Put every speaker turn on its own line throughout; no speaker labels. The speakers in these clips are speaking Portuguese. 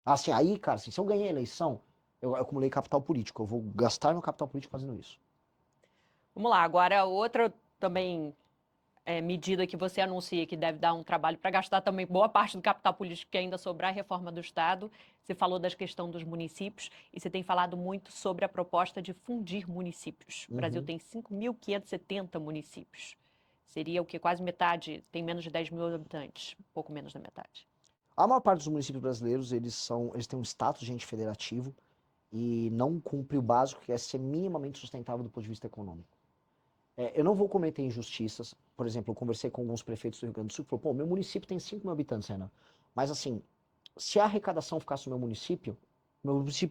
Assim, aí, cara, assim, se eu ganhei a eleição, eu acumulei capital político. Eu vou gastar meu capital político fazendo isso.
Vamos lá, agora outra também medida que você anuncia que deve dar um trabalho para gastar também boa parte do capital político que ainda sobrar a reforma do Estado. Você falou da questão dos municípios e você tem falado muito sobre a proposta de fundir municípios. O Brasil
Uhum.
tem 5.570 municípios. Seria o que? Quase metade, tem menos de 10 mil habitantes, um pouco menos da metade.
A maior parte dos municípios brasileiros, eles têm um status de ente federativo e não cumpre o básico, que é ser minimamente sustentável do ponto de vista econômico. Eu não vou cometer injustiças. Por exemplo, eu conversei com alguns prefeitos do Rio Grande do Sul que falaram, pô, meu município tem 5 mil habitantes, Renan. Mas assim, se a arrecadação ficasse no meu município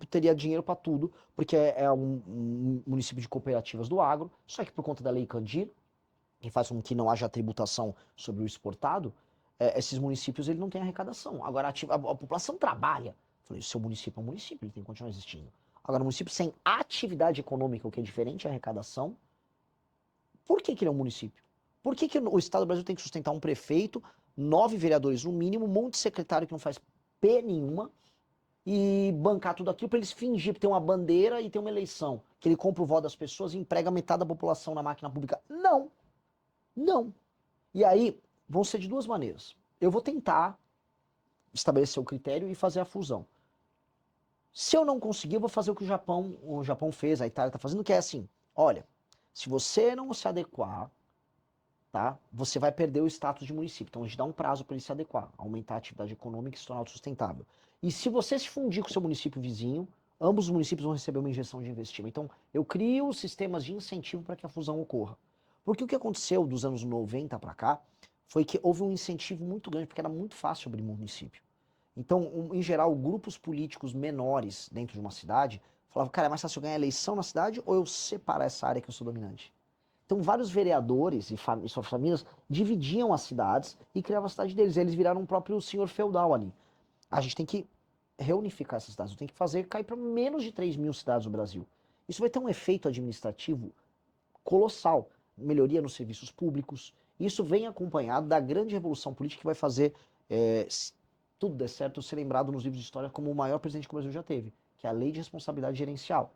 teria dinheiro para tudo, porque é um município de cooperativas do agro, só que por conta da Lei Candir, que faz com que não haja tributação sobre o exportado, esses municípios ele não têm arrecadação. Agora, a população trabalha. Eu falei, seu município é um município, ele tem que continuar existindo. Agora, um município sem atividade econômica, o que é diferente é arrecadação, por que, que ele é um município? Por que, que o Estado do Brasil tem que sustentar um prefeito, 9 vereadores no mínimo, um monte de secretário que não faz P nenhuma, e bancar tudo aquilo para eles fingir que tem uma bandeira e tem uma eleição, que ele compra o voto das pessoas e emprega metade da população na máquina pública? Não, não. E aí, vão ser de duas maneiras. Eu vou tentar estabelecer o critério e fazer a fusão. Se eu não conseguir, eu vou fazer o que o Japão fez, a Itália está fazendo, que é assim: olha, se você não se adequar, tá, você vai perder o status de município. Então a gente dá um prazo para ele se adequar, aumentar a atividade econômica e se tornar autossustentável. E se você se fundir com o seu município vizinho, ambos os municípios vão receber uma injeção de investimento. Então eu crio sistemas de incentivo para que a fusão ocorra. Porque o que aconteceu dos anos 90 para cá foi que houve um incentivo muito grande, porque era muito fácil abrir município. Então, em geral, grupos políticos menores dentro de uma cidade falavam, cara, é mais fácil eu ganhar eleição na cidade ou eu separar essa área que eu sou dominante? Então, vários vereadores e suas famílias dividiam as cidades e criavam a cidade deles. E eles viraram um próprio senhor feudal ali. A gente tem que reunificar essas cidades. Tem que fazer cair para menos de 3 mil cidades no Brasil. Isso vai ter um efeito administrativo colossal. Melhoria nos serviços públicos. Isso vem acompanhado da grande revolução política que vai fazer, se tudo der certo, ser lembrado nos livros de história como o maior presidente que o Brasil já teve, que é a Lei de Responsabilidade Gerencial,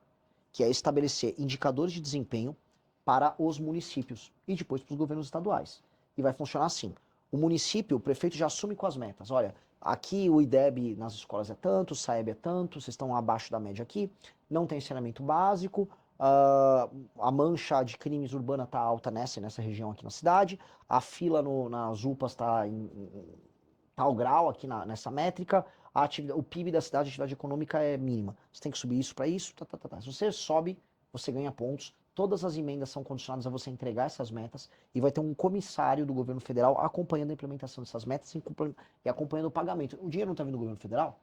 que é estabelecer indicadores de desempenho para os municípios e depois para os governos estaduais. E vai funcionar assim: o município, o prefeito já assume com as metas. Olha, aqui o IDEB nas escolas é tanto, o SAEB é tanto, vocês estão abaixo da média aqui, não tem saneamento básico, a mancha de crimes urbana está alta nessa região aqui na cidade, a fila nas UPAs está em tal grau aqui nessa métrica, o PIB da cidade, a atividade econômica é mínima. Você tem que subir isso para isso, tá, tá, tá, tá. Se você sobe, você ganha pontos. Todas as emendas são condicionadas a você entregar essas metas e vai ter um comissário do governo federal acompanhando a implementação dessas metas e acompanhando o pagamento. O dinheiro não está vindo do governo federal?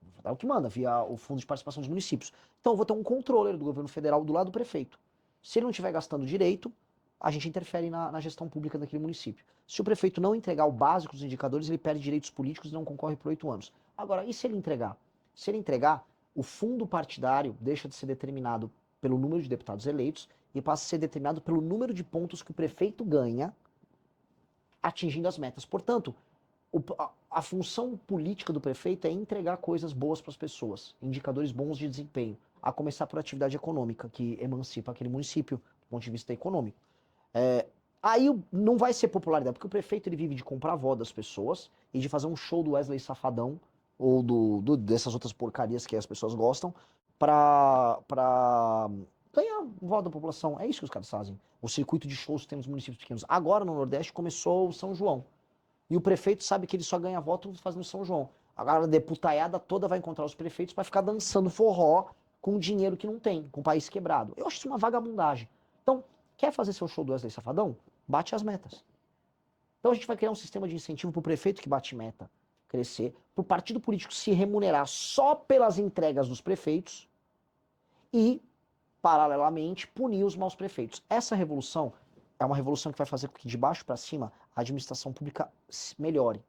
O governo federal que manda, via o Fundo de Participação dos Municípios. Então eu vou ter um controller do governo federal do lado do prefeito. Se ele não estiver gastando direito, a gente interfere na gestão pública daquele município. Se o prefeito não entregar o básico dos indicadores, ele perde direitos políticos e não concorre por 8 anos. Agora, e se ele entregar? Se ele entregar, o fundo partidário deixa de ser determinado pelo número de deputados eleitos e passa a ser determinado pelo número de pontos que o prefeito ganha atingindo as metas. Portanto, a função política do prefeito é entregar coisas boas para as pessoas, indicadores bons de desempenho, a começar por atividade econômica, que emancipa aquele município do ponto de vista econômico. É, aí não vai ser popularidade, porque o prefeito ele vive de comprar a voz das pessoas e de fazer um show do Wesley Safadão ou dessas outras porcarias que as pessoas gostam pra ganhar voto da população. É isso que os caras fazem. O circuito de shows que tem nos municípios pequenos. Agora no Nordeste começou o São João. E o prefeito sabe que ele só ganha voto fazendo São João. Agora a deputaiada toda vai encontrar os prefeitos para ficar dançando forró com dinheiro que não tem, com o país quebrado. Eu acho isso uma vagabundagem. Então, quer fazer seu show do Wesley Safadão? Bate as metas. Então a gente vai criar um sistema de incentivo para o prefeito que bate meta crescer, para o partido político se remunerar só pelas entregas dos prefeitos e, paralelamente, punir os maus prefeitos. Essa revolução é uma revolução que vai fazer com que de baixo para cima a administração pública melhore.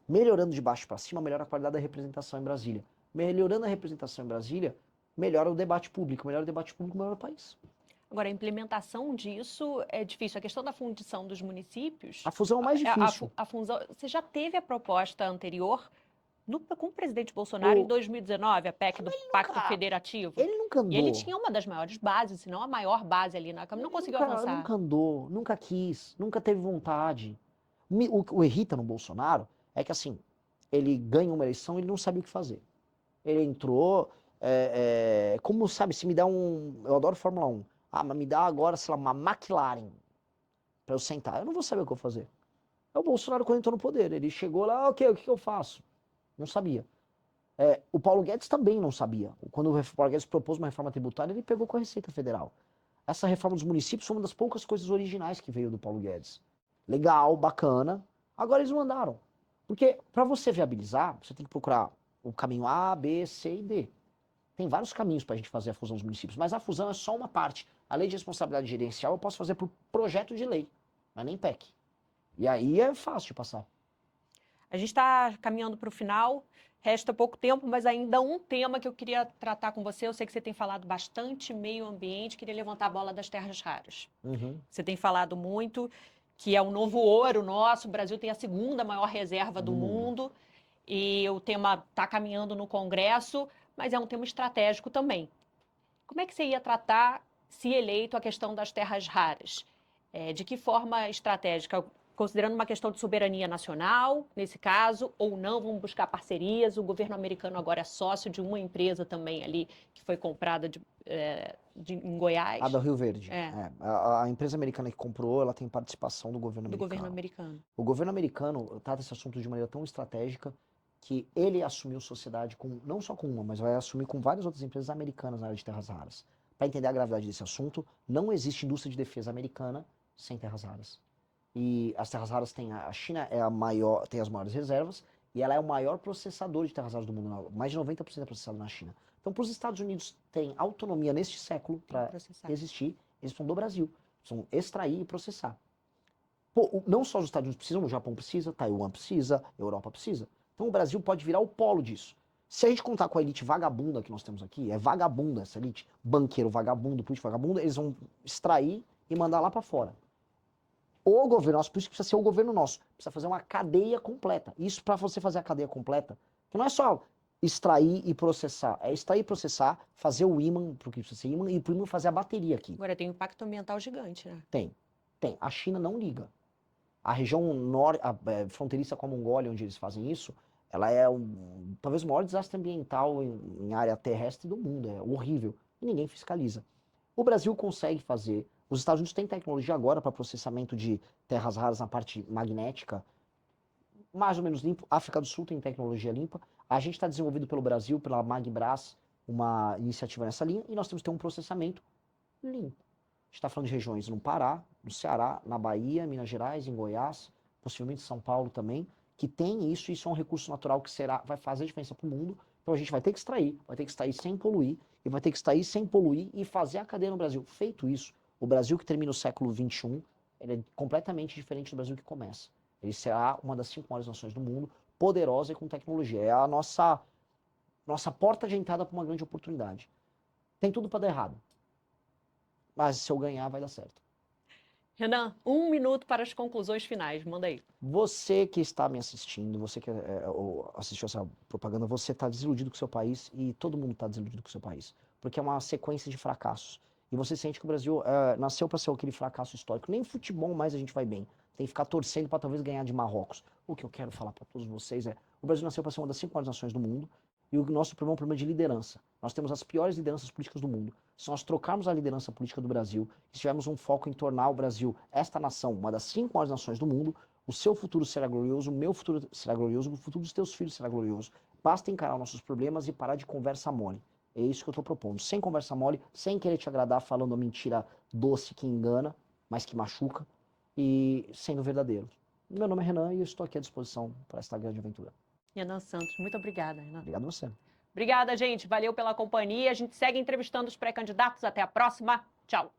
Melhorando de baixo para cima, melhora a qualidade da representação em Brasília. Melhorando a representação em Brasília, melhora o debate público. Melhora o debate público, melhora o país.
Agora, a implementação disso é difícil. A questão da fundição dos
A
municípios,
fusão é o mais difícil.
a função, você já teve a proposta anterior com o presidente Bolsonaro em
O-
2019, a PEC do Pacto
nunca-
Federativo.
Ele nunca andou.
E ele tinha uma das maiores bases, se não a maior base ali na Câmara, não conseguiu avançar.
Nunca andou, nunca quis, nunca teve vontade. O irrita no Bolsonaro é que, assim, ele ganha uma eleição e ele não sabia o que fazer. Ele entrou, como, sabe, se me dá um... Eu adoro Fórmula 1. Ah, mas me dá agora, sei lá, uma McLaren pra eu sentar. Eu não vou saber o que eu vou fazer. É o Bolsonaro quando entrou no poder. Ele chegou lá, ok, o que eu faço? Não sabia. O Paulo Guedes também não sabia. Quando o Paulo Guedes propôs uma reforma tributária, ele pegou com a Receita Federal. Essa reforma dos municípios foi uma das poucas coisas originais que veio do Paulo Guedes. Legal, bacana. Agora eles não andaram. Porque para você viabilizar, você tem que procurar o caminho A, B, C e D. Tem vários caminhos para a gente fazer a fusão dos municípios, mas a fusão é só uma parte. A lei de responsabilidade gerencial eu posso fazer por projeto de lei, mas nem PEC. E aí é fácil de passar.
A gente está caminhando para o final, resta pouco tempo, mas ainda um tema que eu queria tratar com você. Eu sei que você tem falado bastante meio ambiente, queria levantar a bola das terras raras.
Uhum.
Você tem falado muito que é o novo ouro nosso, o Brasil tem a segunda maior reserva do mundo, e o tema está caminhando no Congresso, mas é um tema estratégico também. Como é que você ia tratar, se eleito, a questão das terras raras? De que forma estratégica? Considerando uma questão de soberania nacional, nesse caso, ou não, vamos buscar parcerias. O governo americano agora é sócio de uma empresa também ali, que foi comprada em Goiás.
A do Rio Verde. A empresa americana que comprou, ela tem participação do governo americano. O governo americano trata esse assunto de maneira tão estratégica que ele assumiu sociedade com, não só com uma, mas vai assumir com várias outras empresas americanas na área de terras raras. Para entender a gravidade desse assunto, não existe indústria de defesa americana sem terras raras. E as terras raras têm, a China é a maior, tem as maiores reservas, e ela é o maior processador de terras raras do mundo. Mais de 90% é processado na China. Então, para os Estados Unidos terem autonomia neste século para existir, eles precisam do Brasil. Precisam extrair e processar. Pô, não só os Estados Unidos precisam, o Japão precisa, Taiwan precisa, a Europa precisa. Então o Brasil pode virar o polo disso. Se a gente contar com a elite vagabunda que nós temos aqui, é vagabunda essa elite, banqueiro vagabundo, político vagabundo, eles vão extrair e mandar lá para fora. O governo nosso, por isso que precisa ser o governo nosso, precisa fazer uma cadeia completa. Isso para você fazer a cadeia completa, que não é só extrair e processar, é extrair e processar, fazer o ímã, porque precisa ser ímã, e pro ímã fazer a bateria aqui.
Agora tem um impacto ambiental gigante, né?
Tem. A China não liga. A região fronteiriça com a Mongólia, onde eles fazem isso, ela é talvez o maior desastre ambiental em área terrestre do mundo. É horrível. E ninguém fiscaliza. O Brasil consegue fazer. Os Estados Unidos têm tecnologia agora para processamento de terras raras na parte magnética, mais ou menos limpo. A África do Sul tem tecnologia limpa. A gente está desenvolvido pelo Brasil, pela Magbras, uma iniciativa nessa linha, e nós temos que ter um processamento limpo. A gente está falando de regiões no Pará, no Ceará, na Bahia, Minas Gerais, em Goiás, possivelmente São Paulo também, que tem isso, e isso é um recurso natural que vai fazer diferença para o mundo. Então a gente vai ter que extrair sem poluir, e vai ter que extrair sem poluir e fazer a cadeia no Brasil. Feito isso, o Brasil que termina o século XXI, ele é completamente diferente do Brasil que começa. Ele será uma das 5 maiores nações do mundo, poderosa e com tecnologia. É a nossa porta de entrada para uma grande oportunidade. Tem tudo para dar errado. Mas se eu ganhar, vai dar certo.
Renan, 1 minuto para as conclusões finais. Manda aí.
Você que está me assistindo, você que assistiu essa propaganda, você está desiludido com o seu país e todo mundo está desiludido com o seu país. Porque é uma sequência de fracassos. E você sente que o Brasil nasceu para ser aquele fracasso histórico. Nem futebol mais a gente vai bem. Tem que ficar torcendo para talvez ganhar de Marrocos. O que eu quero falar para todos vocês é: o Brasil nasceu para ser uma das 5 maiores nações do mundo. E o nosso problema é um problema de liderança. Nós temos as piores lideranças políticas do mundo. Se nós trocarmos a liderança política do Brasil, se tivermos um foco em tornar o Brasil, esta nação, uma das 5 maiores nações do mundo, o seu futuro será glorioso, o meu futuro será glorioso, o futuro dos teus filhos será glorioso. Basta encarar nossos problemas e parar de conversa mole. É isso que eu estou propondo. Sem conversa mole, sem querer te agradar, falando a mentira doce que engana, mas que machuca, e sendo verdadeiro. Meu nome é Renan e eu estou aqui à disposição para esta grande aventura.
Renan Santos, muito obrigada, Renan.
Obrigado a você.
Obrigada, gente. Valeu pela companhia. A gente segue entrevistando os pré-candidatos. Até a próxima. Tchau.